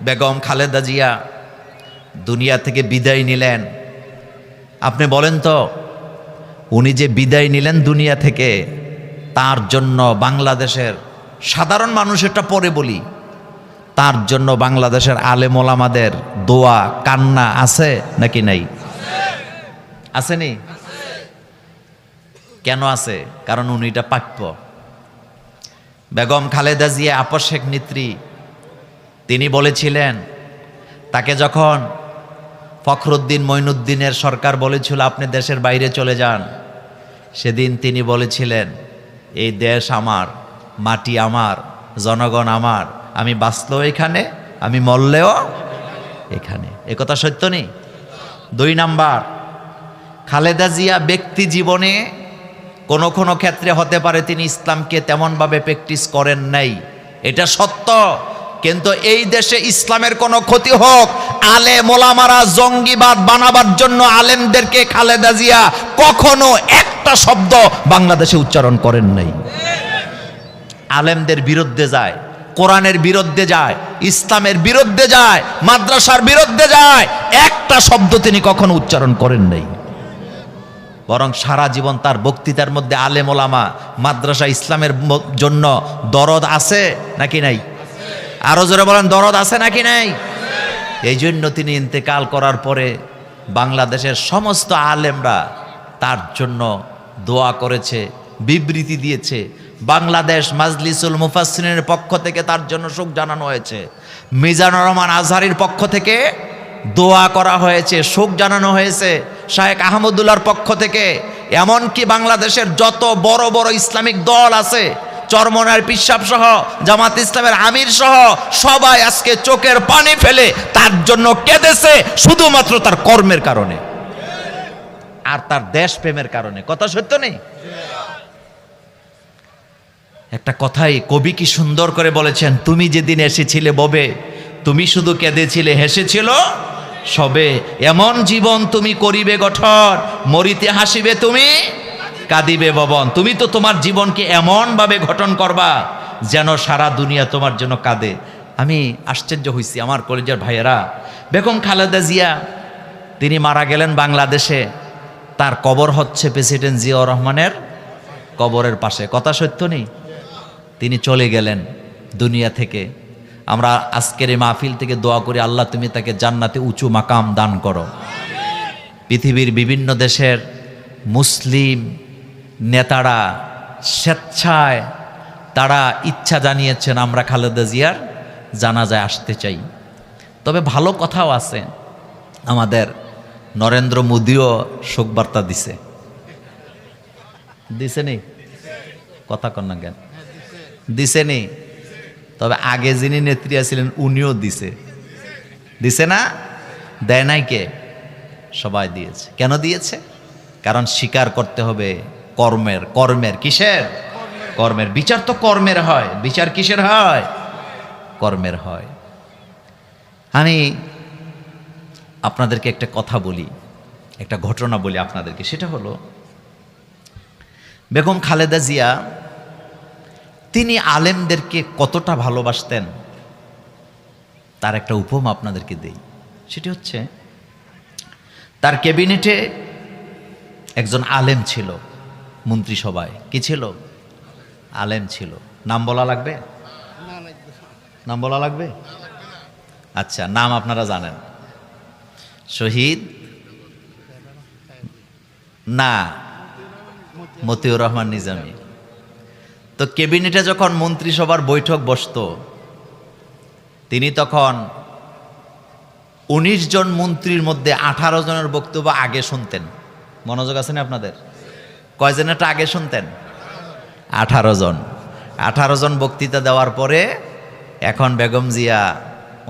বেগম খালেদা জিয়া দুনিয়া থেকে বিদায় নিলেন। আপনি বলেন তো, উনি যে বিদায় নিলেন দুনিয়া থেকে, তার জন্য বাংলাদেশের সাধারণ মানুষেরটা পরে বলি, তার জন্য বাংলাদেশের আলেম ওলামাদের দোয়া কান্না আছে নাকি নাই? আসেনি? কেন আছে? কারণ উনি এটা প্রাপ্য। বেগম খালেদা জিয়া আপসেক নেত্রী, তিনি বলেছিলেন, তাকে যখন ফখরুদ্দিন মঈনুদ্দিনের সরকার বলেছিল আপনি দেশের বাইরে চলে যান, সেদিন তিনি বলেছিলেন, এই দেশ আমার, মাটি আমার, জনগণ আমার, আমি বাঁচলেও এখানে, আমি মরলেও এখানে। এ কথা সত্য নেই? 2 নাম্বার, খালেদা জিয়া ব্যক্তি জীবনে কোনো কোনো ক্ষেত্রে হতে পারে তিনি ইসলামকে তেমনভাবে প্র্যাকটিস করেন নাই, এটা সত্য। কিন্তু এই দেশে ইসলামের কোনো ক্ষতি হোক, আলেম ওলামারা জঙ্গিবাদ বানাবার জন্য আলেমদেরকে খালেদা জিয়া কখনো একটা শব্দ বাংলাদেশে উচ্চারণ করেন নাই। আলেমদের বিরুদ্ধে যায়, কোরআনের বিরুদ্ধে যায়, ইসলামের বিরুদ্ধে যায়, মাদ্রাসার বিরুদ্ধে যায়, একটা শব্দ তিনি কখনো উচ্চারণ করেন নাই। বরং সারা জীবন তার বক্তৃতার মধ্যে আলেম ওলামা, মাদ্রাসা, ইসলামের জন্য দরদ আছে নাকি নাই? আরো জোরে বলেন, দরদ আছে নাকি নাই? এই জন্য তিনি ইন্তেকাল করার পরে বাংলাদেশের সমস্ত আলেমরা তার জন্য দোয়া করেছে, বিবৃতি দিয়েছে। বাংলাদেশ মাজলিসুল মুফাসসিরিনের পক্ষ থেকে তার জন্য শোক জানানো হয়েছে, মিজানুর রহমান আজহারীর পক্ষ থেকে দোয়া করা হয়েছে, শোক জানানো হয়েছে, শায়েখ আহমদুল্লাহর পক্ষ থেকে। এমনকি বাংলাদেশের যত বড় বড় ইসলামিক দল আছে, চরমনার পিসাব সহ, জামাত ইসলামের আমির সহ, সবাই আজকে চোখের পানি ফেলে তার জন্য কেঁদেছে, শুধুমাত্র তার কর্মের কারণে আর তার দেশপ্রেমের কারণে। কথা সত্য নেই? একটা কথাই কবি কি সুন্দর করে বলেছেন, তুমি যেদিন এসেছিলে ববে, তুমি শুধু কেঁদেছিলে, হেসেছিল সবে। এমন জীবন তুমি করিবে গঠন, মরিতে হাসিবে তুমি, কাঁদিবে ভবন। তুমি তো তোমার জীবনকে এমন ভাবে গঠন করবা যেন সারা দুনিয়া তোমার জন্য কাঁদে। আমি আশ্চর্য হইছি আমার কলেজের ভাইয়েরা, বেগম খালেদা জিয়া তিনি মারা গেলেন বাংলাদেশে, তার কবর হচ্ছে প্রেসিডেন্ট জিয়াউর রহমানের কবরের পাশে। কথা সত্য নেই? তিনি চলে গেলেন দুনিয়া থেকে। আমরা আজকের এই মাহফিল থেকে দোয়া করি, আল্লাহ তুমি তাকে জান্নাতে উঁচু মাকাম দান করো। পৃথিবীর বিভিন্ন দেশের মুসলিম নেতারা স্বেচ্ছায় তারা ইচ্ছা জানিয়েছেন আমরা খালেদা জিয়ার জানাজায় আসতে চাই। তবে ভালো কথাও আছে, আমাদের নরেন্দ্র মোদিও শোকবার্তা দিছে। দিছে নি? কথা কন না কেন? দিছে নি? তবে আগে যিনি নেত্রী ছিলেন উনিও দিছে। দিছে না? দেয় নাই কে? সবাই দিয়েছে। কেন দিয়েছে? কারণ স্বীকার করতে হবে কর্মের। কর্মের কিসের? কর্মের। বিচার তো কর্মের হয়। বিচার কিসের হয়? কর্মের হয়। আমি আপনাদেরকে একটা কথা বলি, একটা ঘটনা বলি আপনাদেরকে। সেটা হলো, বেগম খালেদা জিয়া তিনি আলেমদেরকে কতটা ভালোবাসতেন তার একটা উপমা আপনাদেরকে দেই। সেটি হচ্ছে, তার ক্যাবিনেটে একজন আলেম ছিল, মন্ত্রিসভায় কি ছিল? আলেম ছিল। নাম বলা লাগবে? নাম বলা লাগবে? আচ্ছা, নাম আপনারা জানেন। শহীদ না, মতিউর রহমান নিজামী। তো ক্যাবিনেটে যখন মন্ত্রিসভার বৈঠক বসতো, তিনি তখন 19 জন মন্ত্রীর মধ্যে 18 জনের বক্তব্য আগে শুনতেন। মনোযোগ আছে না আপনাদের? কয়জনেরটা আগে শুনতেন? 18 জন। 18 জন বক্তৃতা দেওয়ার পরে এখন বেগম জিয়া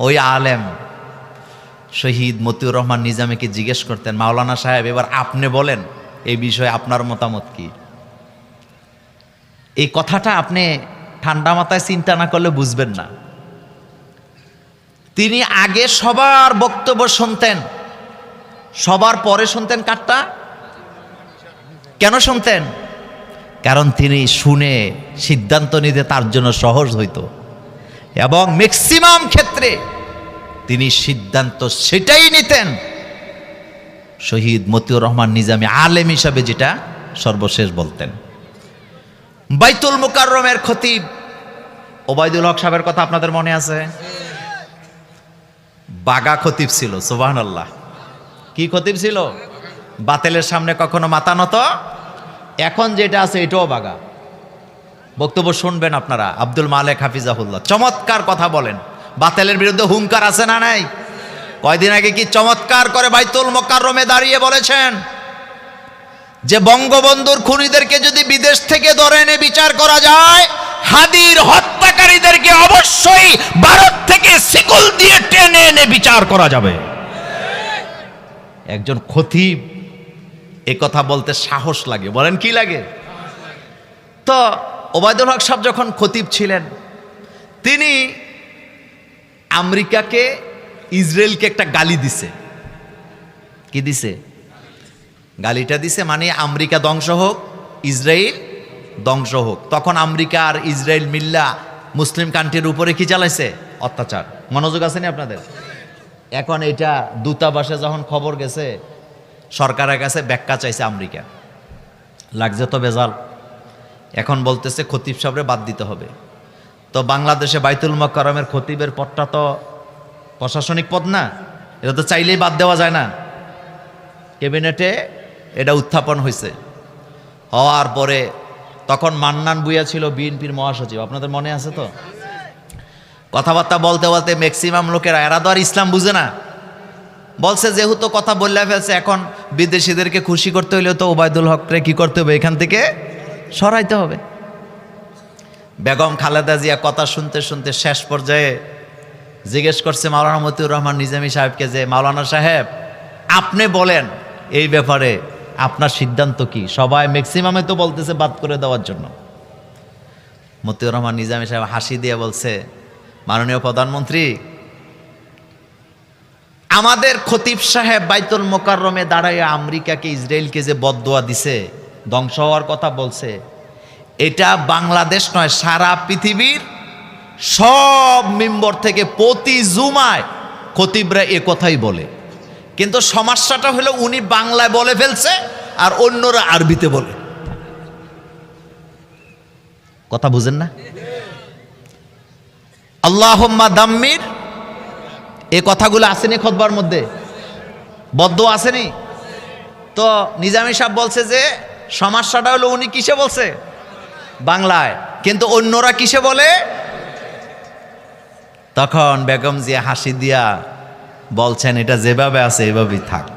ওই আলেম শহীদ মতিউর রহমান নিজামীকে জিজ্ঞেস করতেন, মাওলানা সাহেব এবার আপনি বলেন এই বিষয়ে আপনার মতামত কি? এই কথাটা আপনি ঠান্ডা মাথায় চিন্তা না করলে বুঝবেন না। তিনি আগে সবার বক্তব্য শুনতেন, সবার পরে শুনতেন কারটা? কেন শুনতেন? কারণ তিনি শুনে সিদ্ধান্ত নিতে তার জন্য সহজ হইতো। এবং ম্যাক্সিমাম ক্ষেত্রে তিনি সিদ্ধান্ত সেটাই নিতেন শহীদ মতিউর রহমান নিজামী আলেম হিসাবে যেটা সর্বশেষ বলতেন। বাইতুল মুকাররমের খতিব ওবায়দুল হক সাহেবের কথা আপনাদের মনে আছে? বাগা খতিব ছিল, সুবহানাল্লাহ। কি খতিব ছিল? বাতিলের সামনে কখনো মাথা নত। এখন যেটা আছে এটাও বাগা। বক্তব্য শুনবেন আপনারা। আব্দুল মালেক হাফিজাহুল্লাহ চমৎকার কথা বলেন, বাতিলের বিরুদ্ধে হুঙ্কার আছে না নাই? কয়দিন আগে কি চমৎকার করে বাইতুল মুকাররমে দাঁড়িয়ে বলেছেন যে বঙ্গবন্ধুর খুনিদেরকে যদি বিদেশ থেকে ধরে এনে বিচার করা যায়, হাদির হত্যাকারীদেরকে অবশ্যই ভারত থেকে শিকল দিয়ে টেনে এনে বিচার করা যাবে। একজন খতিব এ কথা বলতে সাহস লাগে, বলেন কি লাগে? তো ওবায়দুল হক সাহেব যখন খতিব ছিলেন, তিনি আমেরিকাকে ইসরায়েলকে একটা গালি দিছে। কি দিছে? গালিটা দিছে মানে আমেরিকা ধ্বংস হোক, ইসরায়েল ধ্বংস হোক। তখন আমেরিকা আর ইসরায়েল মিল্লা মুসলিম কান্ট্রির উপরে কি চালাইছে? অত্যাচার। মনোযোগ আছে না আপনাদের? এখন এটা দূতাবাসে যখন খবর গেছে, সরকারের কাছে ব্যাখ্যা চাইছে আমেরিকা, লাগছে তো বেজাল। এখন বলতেছে খতিব সাহেবরে বাদ দিতে হবে। তো বাংলাদেশে বাইতুল মুকাররমের খতিবের পদটা তো প্রশাসনিক পদ না, এটা তো চাইলেই বাদ দেওয়া যায় না। ক্যাবিনেটে এটা উত্থাপন হয়েছে। হওয়ার পরে তখন মান্নান ভূঁইয়া ছিল বিএনপির মহাসচিব, আপনাদের মনে আছে তো? কথাবার্তা বলতে বলতে ম্যাক্সিমাম লোকেরা, এরা তো আর ইসলাম বুঝে না, বলছে যেহেতু কথা বললে ফেলছে, এখন বিদেশিদেরকে খুশি করতে হইলে তো ওবায়দুল হকরে কি করতে হবে? এখান থেকে সরাইতে হবে। বেগম খালেদা জিয়া কথা শুনতে শুনতে শেষ পর্যায়ে জিজ্ঞেস করছে মাওলানা মতিউর রহমান নিজামী সাহেবকে যে, মাওলানা সাহেব আপনি বলেন এই ব্যাপারে আপনার সিদ্ধান্ত কি? সবাই ম্যাক্সিমামে তো বলতেছে বাদ করে দেওয়ার জন্য। মতিউর রহমান নিজামী সাহেব হাসি দিয়ে বলছে, মাননীয় প্রধানমন্ত্রী, আমাদের খতিব সাহেব বাইতুল মুকাররমে দাঁড়াইয়া আমেরিকাকে ইসরায়েলকে যে বদদোয়া দিছে, ধ্বংস হওয়ার কথা বলছে, এটা বাংলাদেশ নয়, সারা পৃথিবীর সব মিম্বর থেকে প্রতি জুমায় খতিবরা এ কথাই বলে। কিন্তু সমস্যাটা হলো উনি বাংলায় বলে ফেলছে আর অন্যরা আরবিতে বলে। কথা বুঝেন না? আল্লাহুম্মা দাম্মির, এই কথাগুলো আসেনি খুতবার মধ্যে, বদদোয়া আসেনি? তো নিজামী সাহেব বলছে যে সমস্যাটা হলো উনি কিসে বলছে? বাংলায়, কিন্তু অন্যরা কিসে বলে? তখন বেগম জিয়া হাসি দিয়া বলছেন, এটা যেভাবে আছে এভাবেই থাক।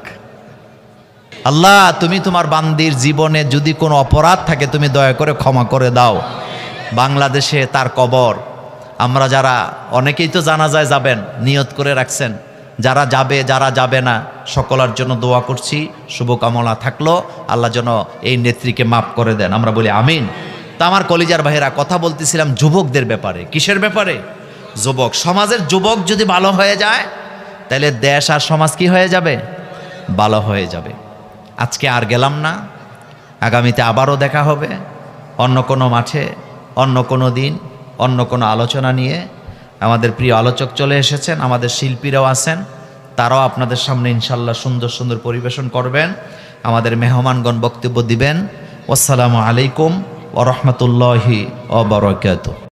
আল্লাহ, তুমি তোমার বান্দির জীবনে যদি কোনো অপরাধ থাকে তুমি দয়া করে ক্ষমা করে দাও। বাংলাদেশে তার কবর, আমরা যারা অনেকেই তো জানাজায় যাবেন, নিয়ত করে রাখছেন, যারা যাবে যারা যাবে না সকলের জন্য দোয়া করছি, শুভকামনা থাকলো, আল্লাহ যেন এই নেত্রীকে মাফ করে দেন, আমরা বলি আমিন। তা আমার কলিজার ভাইয়েরা, কথা বলতেছিলাম যুবকদের ব্যাপারে। কিসের ব্যাপারে? যুবক সমাজের যুবক যদি ভালো হয়ে যায়, তাহলে দেশ আর সমাজ কি হয়ে যাবে? ভালো হয়ে যাবে। আজকে আর গেলাম না, আগামীতে আবারও দেখা হবে অন্য কোনো মাঠে, অন্য কোনো দিন, অন্য কোনো আলোচনা নিয়ে। আমাদের প্রিয় আলোচক চলে এসেছেন, আমাদের শিল্পীরাও আছেন, তারাও আপনাদের সামনে ইনশাল্লাহ সুন্দর সুন্দর পরিবেশন করবেন। আমাদের মেহমানগণ বক্তব্য দিবেন। আসসালামু আলাইকুম ওয়া রাহমাতুল্লাহি ওয়া বারাকাতুহু।